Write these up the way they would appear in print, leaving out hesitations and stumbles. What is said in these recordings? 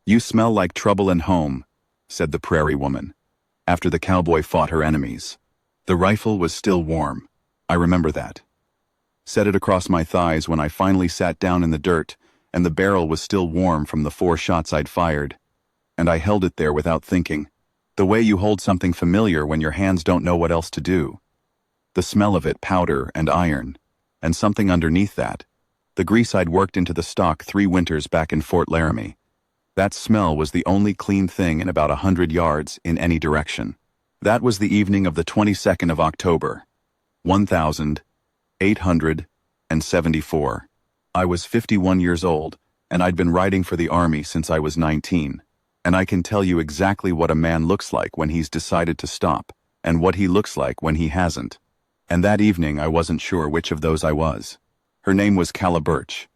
"You smell like trouble and home," said the prairie woman, after the cowboy fought her enemies. The rifle was still warm. I remember that. Set it across my thighs when I finally sat down in the dirt, and the barrel was still warm from the 4 shots I'd fired. And I held it there without thinking. The way you hold something familiar when your hands don't know what else to do. The smell of it, powder and iron. And something underneath that. The grease I'd worked into the stock 3 winters back in Fort Laramie. That smell was the only clean thing in about 100 yards in any direction. That was the evening of the 22nd of October, 1874. I was 51 years old, and I'd been riding for the Army since I was 19. And I can tell you exactly what a man looks like when he's decided to stop, and what he looks like when he hasn't. And that evening I wasn't sure which of those I was. Her name was Calla Birch.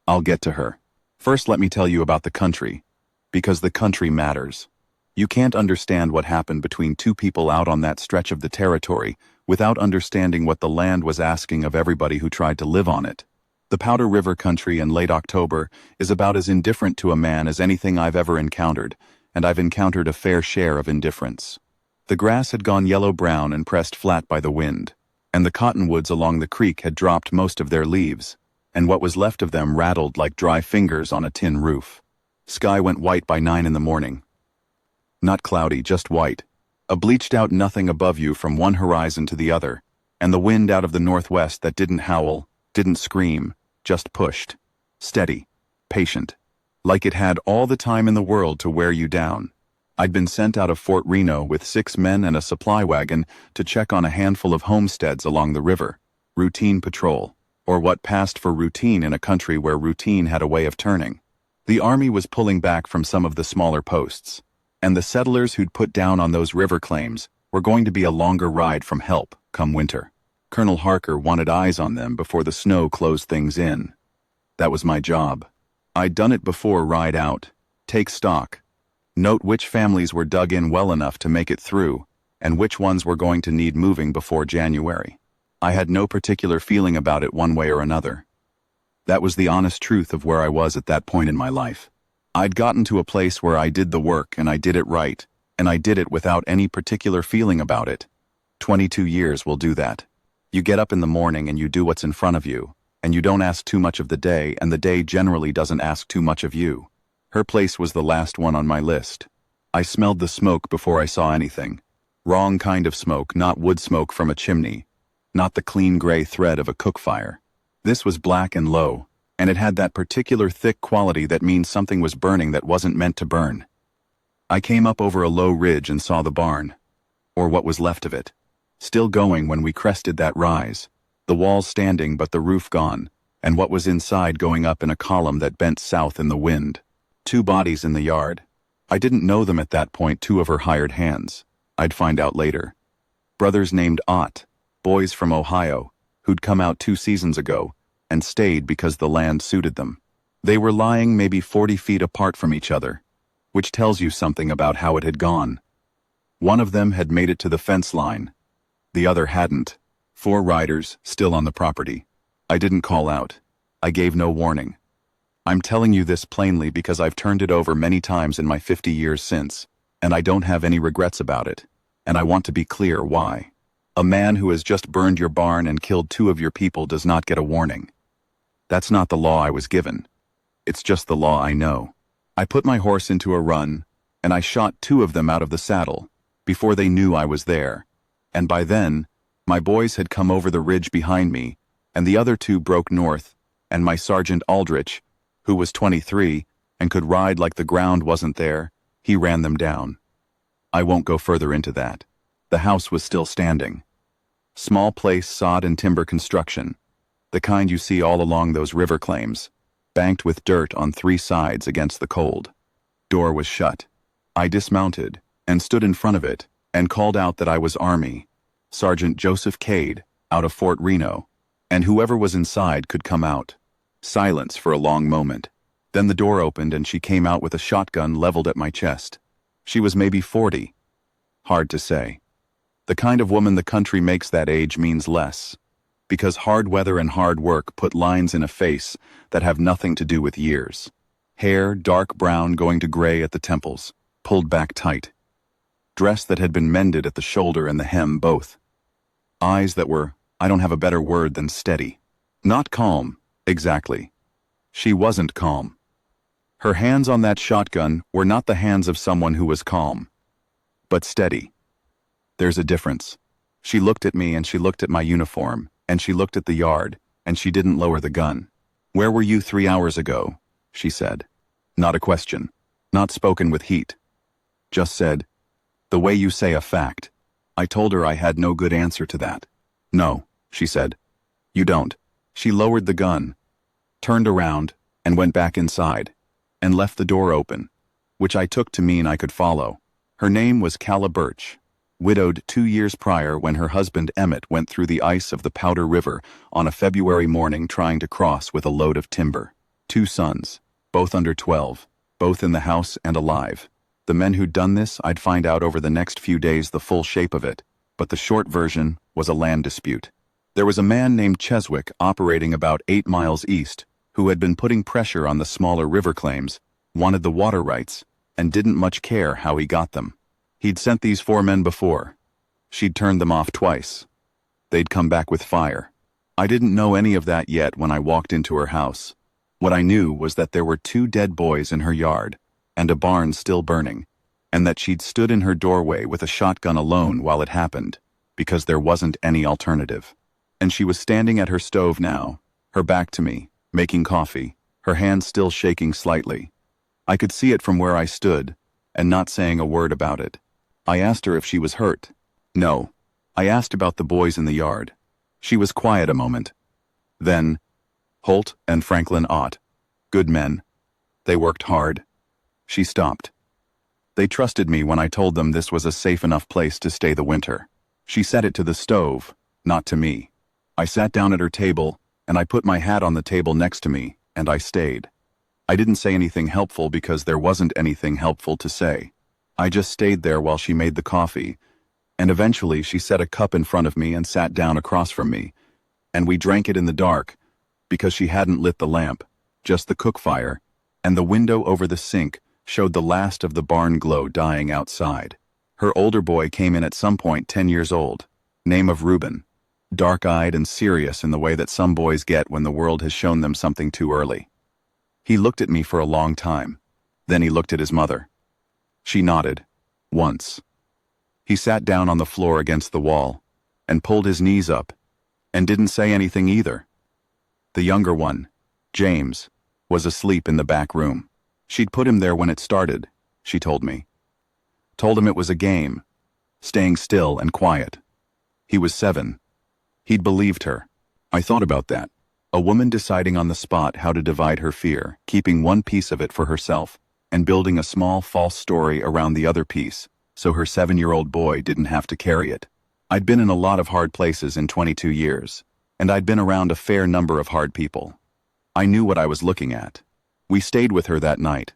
I'll get to her. First let me tell you about the country, because the country matters. You can't understand what happened between 2 people out on that stretch of the territory without understanding what the land was asking of everybody who tried to live on it. The Powder River country in late October is about as indifferent to a man as anything I've ever encountered, and I've encountered a fair share of indifference. The grass had gone yellow-brown and pressed flat by the wind, and the cottonwoods along the creek had dropped most of their leaves, and what was left of them rattled like dry fingers on a tin roof. Sky went white by 9 in the morning. Not cloudy, just white. A bleached-out nothing above you from one horizon to the other, and the wind out of the northwest that didn't howl, didn't scream, just pushed. Steady, patient, like it had all the time in the world to wear you down. I'd been sent out of Fort Reno with 6 men and a supply wagon to check on a handful of homesteads along the river. Routine patrol, or what passed for routine in a country where routine had a way of turning. The Army was pulling back from some of the smaller posts, and the settlers who'd put down on those river claims were going to be a longer ride from help come winter. Colonel Harker wanted eyes on them before the snow closed things in. That was my job. I'd done it before. Ride out, take stock, note which families were dug in well enough to make it through, and which ones were going to need moving before January. I had no particular feeling about it one way or another. That was the honest truth of where I was at that point in my life. I'd gotten to a place where I did the work and I did it right, and I did it without any particular feeling about it. 22 years will do that. You get up in the morning and you do what's in front of you, and you don't ask too much of the day, and the day generally doesn't ask too much of you. Her place was the last one on my list. I smelled the smoke before I saw anything. Wrong kind of smoke, not wood smoke from a chimney, not the clean gray thread of a cook fire. This was black and low, and it had that particular thick quality that means something was burning that wasn't meant to burn. I came up over a low ridge and saw the barn, or what was left of it, still going when we crested that rise, the walls standing but the roof gone, and what was inside going up in a column that bent south in the wind. 2 bodies in the yard. I didn't know them at that point, 2 of her hired hands. I'd find out later. Brothers named Ott, boys from Ohio, who'd come out 2 seasons ago, and stayed because the land suited them. They were lying maybe 40 feet apart from each other, which tells you something about how it had gone. One of them had made it to the fence line. The other hadn't. 4 riders, still on the property. I didn't call out. I gave no warning. I'm telling you this plainly because I've turned it over many times in my 50 years since, and I don't have any regrets about it, and I want to be clear why. A man who has just burned your barn and killed 2 of your people does not get a warning. That's not the law I was given. It's just the law I know. I put my horse into a run, and I shot 2 of them out of the saddle, before they knew I was there. And by then, my boys had come over the ridge behind me, and the other 2 broke north, and my Sergeant Aldrich, who was 23 and could ride like the ground wasn't there, he ran them down. I won't go further into that. The house was still standing. Small place, sod and timber construction, the kind you see all along those river claims, banked with dirt on 3 sides against the cold. Door was shut. I dismounted and stood in front of it and called out that I was Army, Sergeant Joseph Cade, out of Fort Reno, and whoever was inside could come out. Silence for a long moment. Then the door opened and she came out with a shotgun leveled at my chest. She was maybe 40. Hard to say. The kind of woman the country makes that age means less, because hard weather and hard work put lines in a face that have nothing to do with years. Hair dark brown going to gray at the temples, pulled back tight. Dress that had been mended at the shoulder and the hem both. Eyes that were, I don't have a better word than steady. Not calm, exactly. She wasn't calm. Her hands on that shotgun were not the hands of someone who was calm, but steady. There's a difference. She looked at me and she looked at my uniform, and she looked at the yard, and she didn't lower the gun. "Where were you 3 hours ago?" she said. Not a question. Not spoken with heat. Just said, "The way you say a fact." I told her I had no good answer to that. "No," she said. "You don't." She lowered the gun, turned around, and went back inside, and left the door open, which I took to mean I could follow. Her name was Calla Birch, widowed 2 years prior when her husband Emmett went through the ice of the Powder River on a February morning trying to cross with a load of timber. 2 sons, both under 12, both in the house and alive. The men who'd done this, I'd find out over the next few days the full shape of it, but the short version was a land dispute. There was a man named Cheswick operating about 8 miles east who had been putting pressure on the smaller river claims, wanted the water rights, and didn't much care how he got them. He'd sent these 4 men before. She'd turned them off twice. They'd come back with fire. I didn't know any of that yet when I walked into her house. What I knew was that there were 2 dead boys in her yard, and a barn still burning, and that she'd stood in her doorway with a shotgun alone while it happened, because there wasn't any alternative. And she was standing at her stove now, her back to me, making coffee, her hands still shaking slightly. I could see it from where I stood, and not saying a word about it. I asked her if she was hurt. No. I asked about the boys in the yard. She was quiet a moment. Then, "Holt and Franklin Ott. Good men. They worked hard." She stopped. "They trusted me when I told them this was a safe enough place to stay the winter." She said it to the stove, not to me. I sat down at her table, and I put my hat on the table next to me, and I stayed. I didn't say anything helpful because there wasn't anything helpful to say. I just stayed there while she made the coffee, and eventually she set a cup in front of me and sat down across from me, and we drank it in the dark, because she hadn't lit the lamp, just the cook fire, and the window over the sink showed the last of the barn glow dying outside. Her older boy came in at some point 10 years old, name of Reuben, dark-eyed and serious in the way that some boys get when the world has shown them something too early. He looked at me for a long time. Then he looked at his mother. She nodded, once. He sat down on the floor against the wall, and pulled his knees up, and didn't say anything either. The younger one, James, was asleep in the back room. She'd put him there when it started, she told me. Told him it was a game, staying still and quiet. He was 7. He'd believed her. I thought about that. A woman deciding on the spot how to divide her fear, keeping one piece of it for herself, and building a small false story around the other piece, so her 7-year-old boy didn't have to carry it. I'd been in a lot of hard places in 22 years, and I'd been around a fair number of hard people. I knew what I was looking at. We stayed with her that night,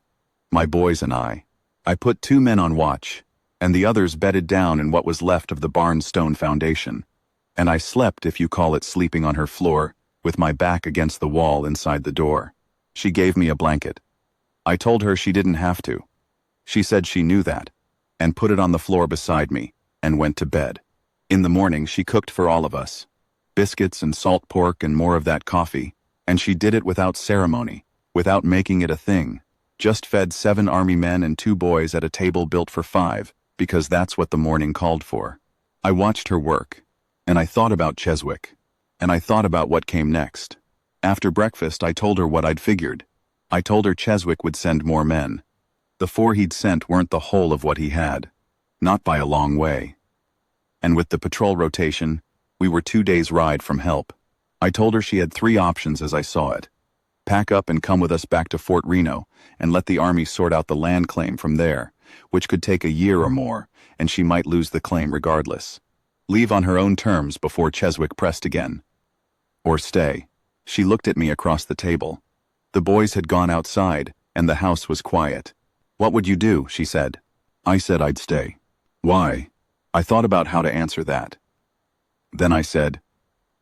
my boys and I. I put 2 men on watch, and the others bedded down in what was left of the barn's stone foundation, and I slept, if you call it sleeping on her floor, with my back against the wall inside the door. She gave me a blanket. I told her she didn't have to. She said she knew that, and put it on the floor beside me, and went to bed. In the morning she cooked for all of us. Biscuits and salt pork and more of that coffee, and she did it without ceremony, without making it a thing. Just fed 7 army men and 2 boys at a table built for 5, because that's what the morning called for. I watched her work, and I thought about Cheswick, and I thought about what came next. After breakfast I told her what I'd figured. I told her Cheswick would send more men. The 4 he'd sent weren't the whole of what he had, not by a long way. And with the patrol rotation, we were 2 days' ride from help. I told her she had 3 options as I saw it. Pack up and come with us back to Fort Reno, and let the Army sort out the land claim from there, which could take a year or more, and she might lose the claim regardless. Leave on her own terms before Cheswick pressed again. Or stay. She looked at me across the table. The boys had gone outside, and the house was quiet. "What would you do?" she said. I said I'd stay. Why? I thought about how to answer that. Then I said,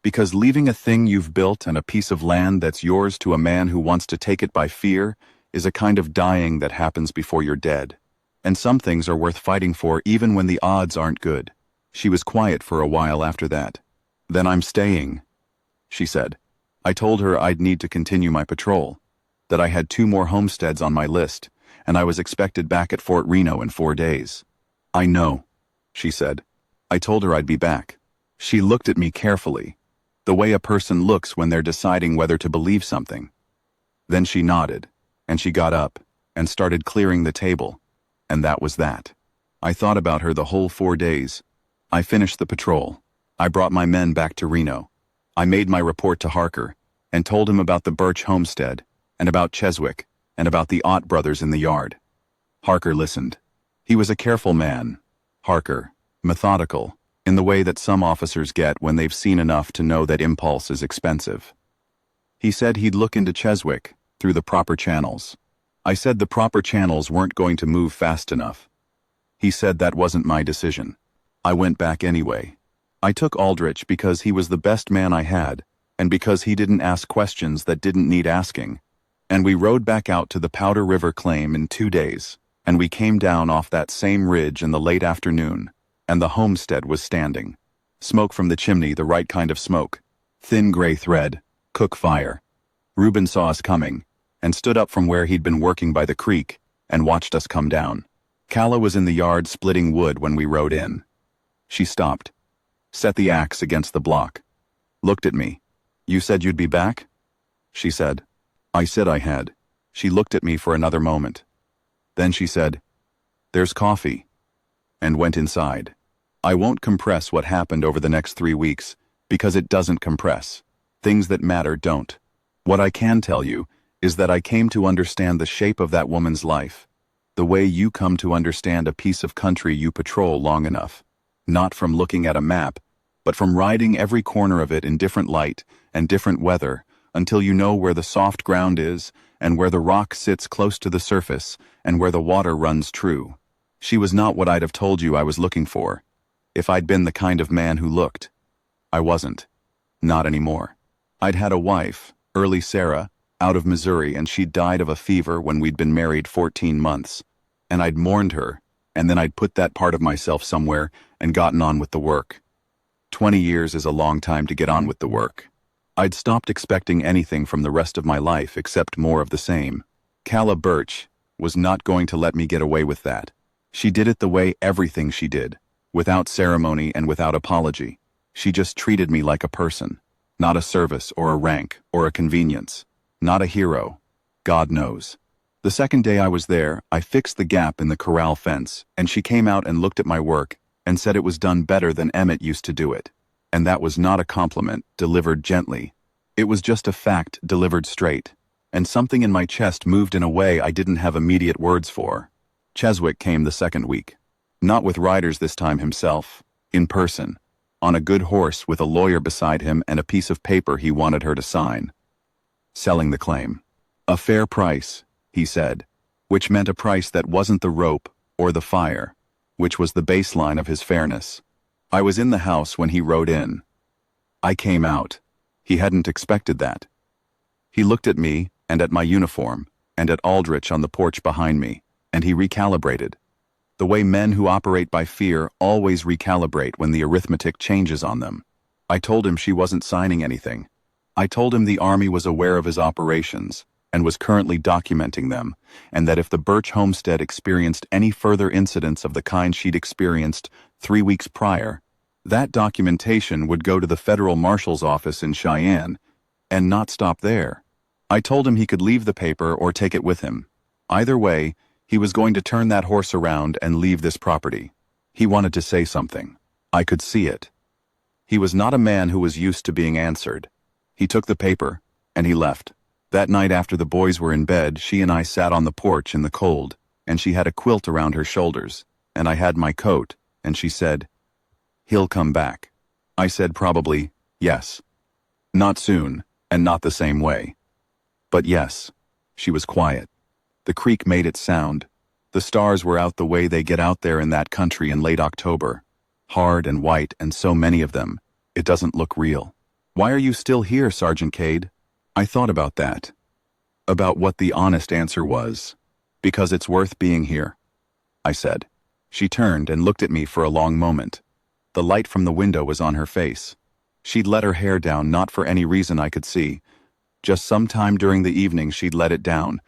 because leaving a thing you've built and a piece of land that's yours to a man who wants to take it by fear is a kind of dying that happens before you're dead. And some things are worth fighting for even when the odds aren't good. She was quiet for a while after that. Then I'm staying, she said. I told her I'd need to continue my patrol, that I had 2 more homesteads on my list, and I was expected back at Fort Reno in 4 days. I know, she said. I told her I'd be back. She looked at me carefully, the way a person looks when they're deciding whether to believe something. Then she nodded, and she got up and started clearing the table, and that was that. I thought about her the whole 4 days. I finished the patrol. I brought my men back to Reno. I made my report to Harker and told him about the Birch homestead and about Cheswick and about the Ott brothers in the yard. Harker listened. He was a careful man. Harker, methodical, in the way that some officers get when they've seen enough to know that impulse is expensive. He said he'd look into Cheswick through the proper channels. I said the proper channels weren't going to move fast enough. He said that wasn't my decision. I went back anyway. I took Aldrich because he was the best man I had, and because he didn't ask questions that didn't need asking. And we rode back out to the Powder River claim in 2 days, and we came down off that same ridge in the late afternoon, and the homestead was standing. Smoke from the chimney, the right kind of smoke. Thin gray thread, cook fire. Reuben saw us coming, and stood up from where he'd been working by the creek, and watched us come down. Calla was in the yard splitting wood when we rode in. She stopped, set the axe against the block, looked at me. You said you'd be back? She said. I said I had. She looked at me for another moment. Then she said, "There's coffee," and went inside. I won't compress what happened over the next 3 weeks, because it doesn't compress. Things that matter don't. What I can tell you is that I came to understand the shape of that woman's life, the way you come to understand a piece of country you patrol long enough. Not from looking at a map, but from riding every corner of it in different light and different weather until you know where the soft ground is and where the rock sits close to the surface and where the water runs true. She was not what I'd have told you I was looking for, if I'd been the kind of man who looked. I wasn't. Not anymore. I'd had a wife, early Sarah, out of Missouri, and she'd died of a fever when we'd been married 14 months. And I'd mourned her, and then I'd put that part of myself somewhere and gotten on with the work. 20 years is a long time to get on with the work. I'd stopped expecting anything from the rest of my life except more of the same. Calla Birch was not going to let me get away with that. She did it the way everything she did, without ceremony and without apology. She just treated me like a person, not a service or a rank or a convenience, not a hero. God knows. The second day I was there, I fixed the gap in the corral fence, and she came out and looked at my work and said it was done better than Emmett used to do it. And that was not a compliment delivered gently. It was just a fact delivered straight, and something in my chest moved in a way I didn't have immediate words for. Cheswick came the second week. Not with riders this time himself, in person, on a good horse with a lawyer beside him and a piece of paper he wanted her to sign. Selling the claim. A fair price, he said, which meant a price that wasn't the rope or the fire, which was the baseline of his fairness. I was in the house when he rode in. I came out. He hadn't expected that. He looked at me and at my uniform and at Aldrich on the porch behind me, and he recalibrated. The way men who operate by fear always recalibrate when the arithmetic changes on them. I told him she wasn't signing anything. I told him the Army was aware of his operations and was currently documenting them, and that if the Birch homestead experienced any further incidents of the kind she'd experienced 3 weeks prior, that documentation would go to the federal marshal's office in Cheyenne, and not stop there. I told him he could leave the paper or take it with him. Either way, he was going to turn that horse around and leave this property. He wanted to say something. I could see it. He was not a man who was used to being answered. He took the paper, and he left. That night after the boys were in bed, she and I sat on the porch in the cold, and she had a quilt around her shoulders, and I had my coat, and she said, "He'll come back." I said probably, yes. Not soon, and not the same way. But yes. She was quiet. The creek made it sound. The stars were out the way they get out there in that country in late October. Hard and white, and so many of them. It doesn't look real. "Why are you still here, Sergeant Cade?" I thought about that. About what the honest answer was. Because it's worth being here, I said. She turned and looked at me for a long moment. The light from the window was on her face. She'd let her hair down not for any reason I could see. Just sometime during the evening she'd let it down,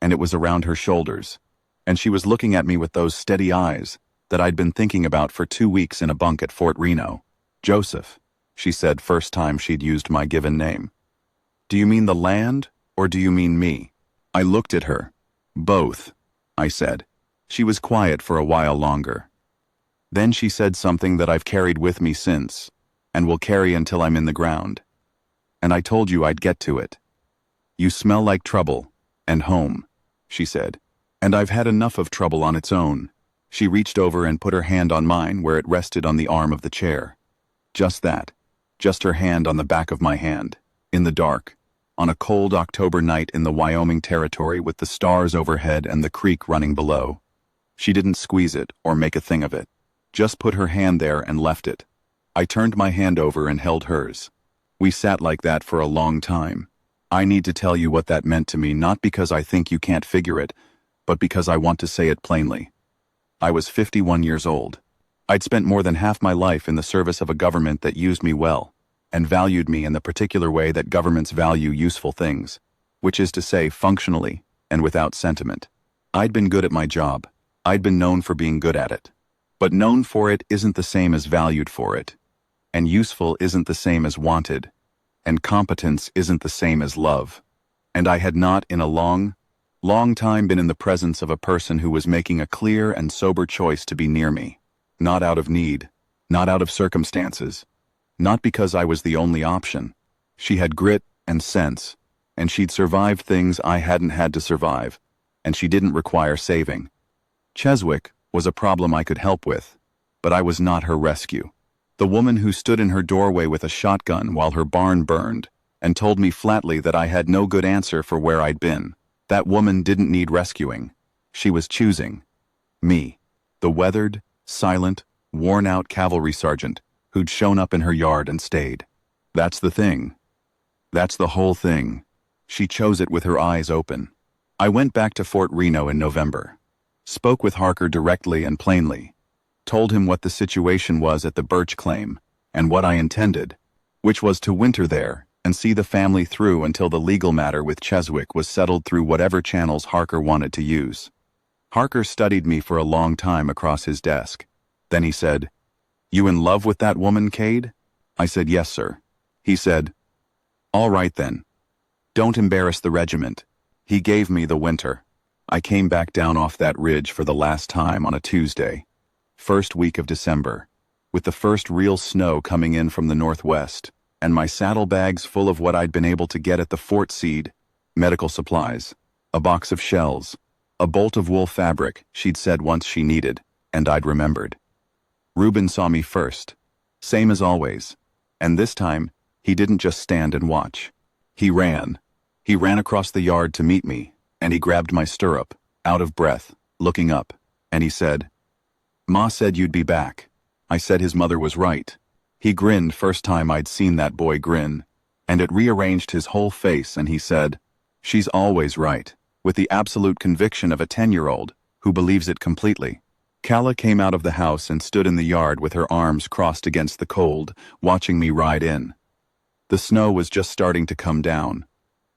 and it was around her shoulders. And she was looking at me with those steady eyes that I'd been thinking about for 2 weeks in a bunk at Fort Reno. Joseph, she said first time she'd used my given name. Do you mean the land, or do you mean me? I looked at her. Both, I said. She was quiet for a while longer. Then she said something that I've carried with me since, and will carry until I'm in the ground. And I told you I'd get to it. You smell like trouble, and home, she said. And I've had enough of trouble on its own. She reached over and put her hand on mine where it rested on the arm of the chair. Just that. Just her hand on the back of my hand. In the dark. On a cold October night in the Wyoming Territory with the stars overhead and the creek running below. She didn't squeeze it or make a thing of it. Just put her hand there and left it. I turned my hand over and held hers. We sat like that for a long time. I need to tell you what that meant to me, not because I think you can't figure it, but because I want to say it plainly. I was 51 years old. I'd spent more than half my life in the service of a government that used me well, and valued me in the particular way that governments value useful things, which is to say functionally and without sentiment. I'd been good at my job. I'd been known for being good at it. But known for it isn't the same as valued for it. And useful isn't the same as wanted. And competence isn't the same as love. And I had not in a long time been in the presence of a person who was making a clear and sober choice to be near me. Not out of need. Not out of circumstances. Not because I was the only option. She had grit and sense. And she'd survived things I hadn't had to survive. And she didn't require saving. Cheswick was a problem I could help with, but I was not her rescue. The woman who stood in her doorway with a shotgun while her barn burned and told me flatly that I had no good answer for where I'd been. That woman didn't need rescuing. She was choosing me, the weathered, silent, worn-out cavalry sergeant who'd shown up in her yard and stayed. That's the thing. That's the whole thing. She chose it with her eyes open. I went back to Fort Reno in November. Spoke with Harker directly and plainly. Told him what the situation was at the Birch claim, and what I intended, which was to winter there and see the family through until the legal matter with Cheswick was settled through whatever channels Harker wanted to use. Harker studied me for a long time across his desk. Then he said, "You in love with that woman, Cade?" I said, "Yes, sir." He said, "All right then. Don't embarrass the regiment." He gave me the winter. I came back down off that ridge for the last time on a Tuesday, first week of December, with the first real snow coming in from the northwest, and my saddlebags full of what I'd been able to get at the fort seed, medical supplies, a box of shells, a bolt of wool fabric she'd said once she needed, and I'd remembered. Reuben saw me first, same as always, and this time he didn't just stand and watch. He ran. He ran across the yard to meet me, and he grabbed my stirrup, out of breath, looking up, and he said, "Ma said you'd be back." I said his mother was right. He grinned first time I'd seen that boy grin, and it rearranged his whole face, and he said, "She's always right," with the absolute conviction of a 10-year-old who believes it completely. Calla came out of the house and stood in the yard with her arms crossed against the cold, watching me ride in. The snow was just starting to come down.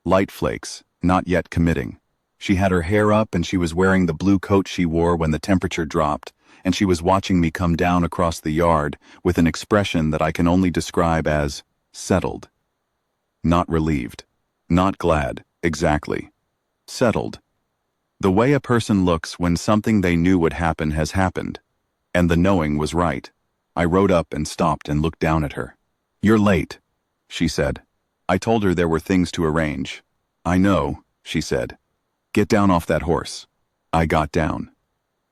Light flakes, not yet committing. She had her hair up and she was wearing the blue coat she wore when the temperature dropped, and she was watching me come down across the yard with an expression that I can only describe as settled. Not relieved. Not glad, exactly. Settled. The way a person looks when something they knew would happen has happened. And the knowing was right. I rode up and stopped and looked down at her. "You're late," she said. I told her there were things to arrange. "I know," she said. "Get down off that horse." I got down.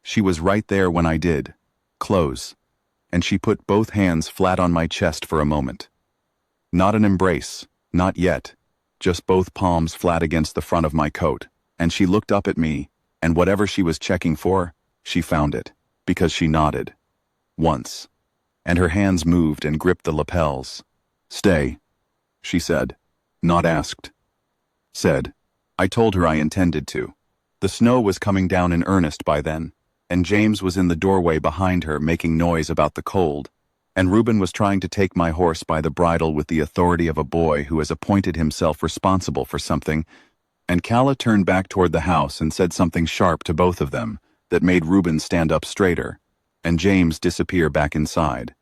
She was right there when I did. Close. And she put both hands flat on my chest for a moment. Not an embrace, not yet. Just both palms flat against the front of my coat. And she looked up at me, and whatever she was checking for, she found it, because she nodded. Once. And her hands moved and gripped the lapels. "Stay," she said. Not asked. Said. I told her I intended to. The snow was coming down in earnest by then, and James was in the doorway behind her making noise about the cold, and Reuben was trying to take my horse by the bridle with the authority of a boy who has appointed himself responsible for something, and Calla turned back toward the house and said something sharp to both of them that made Reuben stand up straighter, and James disappear back inside.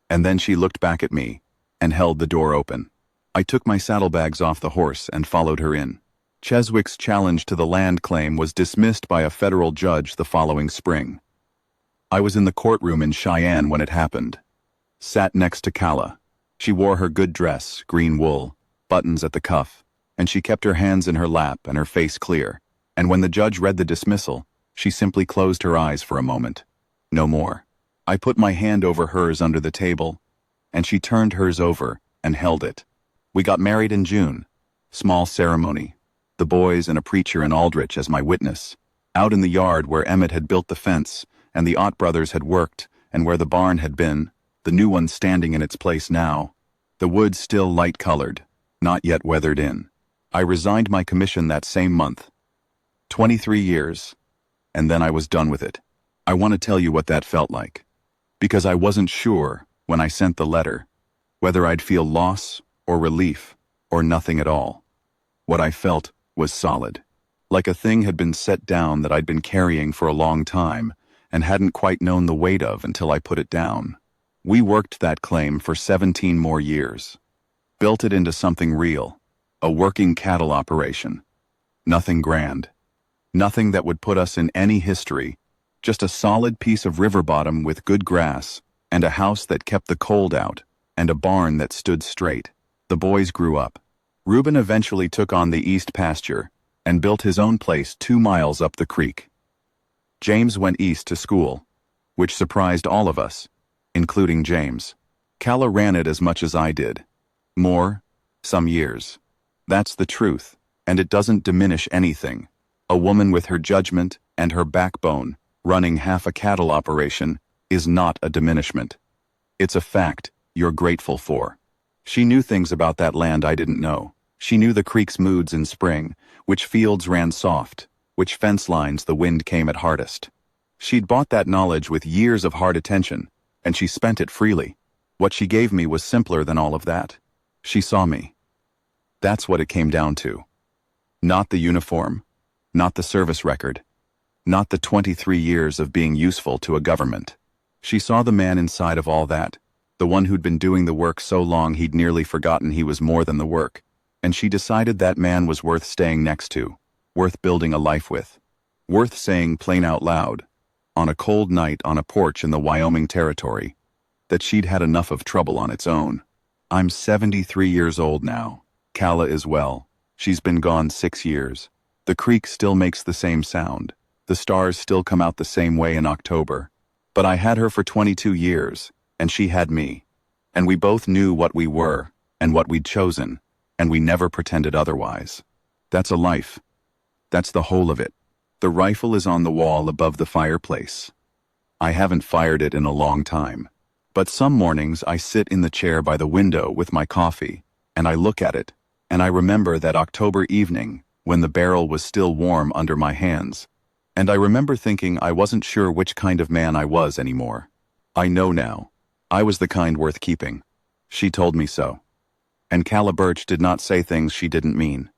And then she looked back at me and held the door open. I took my saddlebags off the horse and followed her in. Cheswick's challenge to the land claim was dismissed by a federal judge the following spring. I was in the courtroom in Cheyenne when it happened. Sat next to Calla. She wore her good dress, green wool, buttons at the cuff, and she kept her hands in her lap and her face clear. And when the judge read the dismissal, she simply closed her eyes for a moment. No more. I put my hand over hers under the table, and she turned hers over and held it. We got married in June. Small ceremony. The boys and a preacher in Aldrich as my witness. Out in the yard where Emmett had built the fence, and the Ott brothers had worked, and where the barn had been, the new one standing in its place now. The wood still light-colored, not yet weathered in. I resigned my commission that same month. 23 years, and then I was done with it. I want to tell you what that felt like. Because I wasn't sure, when I sent the letter, whether I'd feel loss or relief or nothing at all. What I felt was solid. Like a thing had been set down that I'd been carrying for a long time and hadn't quite known the weight of until I put it down. We worked that claim for 17 more years. Built it into something real. A working cattle operation. Nothing grand. Nothing that would put us in any history. Just a solid piece of river bottom with good grass, and a house that kept the cold out, and a barn that stood straight. The boys grew up. Reuben eventually took on the east pasture and built his own place 2 miles up the creek. James went east to school, which surprised all of us, including James. Calla ran it as much as I did. More, some years. That's the truth, and it doesn't diminish anything. A woman with her judgment and her backbone running half a cattle operation is not a diminishment. It's a fact you're grateful for. She knew things about that land I didn't know. She knew the creek's moods in spring, which fields ran soft, which fence lines the wind came at hardest. She'd bought that knowledge with years of hard attention, and she spent it freely. What she gave me was simpler than all of that. She saw me. That's what it came down to. Not the uniform, not the service record, not the 23 years of being useful to a government. She saw the man inside of all that, the one who'd been doing the work so long he'd nearly forgotten he was more than the work, and she decided that man was worth staying next to, worth building a life with, worth saying plain out loud, on a cold night on a porch in the Wyoming Territory, that she'd had enough of trouble on its own. I'm 73 years old now. Calla is well. She's been gone 6 years. The creek still makes the same sound. The stars still come out the same way in October. But I had her for 22 years, and she had me. And we both knew what we were, and what we'd chosen, and we never pretended otherwise. That's a life. That's the whole of it. The rifle is on the wall above the fireplace. I haven't fired it in a long time. But some mornings I sit in the chair by the window with my coffee, and I look at it, and I remember that October evening when the barrel was still warm under my hands, and I remember thinking I wasn't sure which kind of man I was anymore. I know now. I was the kind worth keeping. She told me so. And Calla Birch did not say things she didn't mean.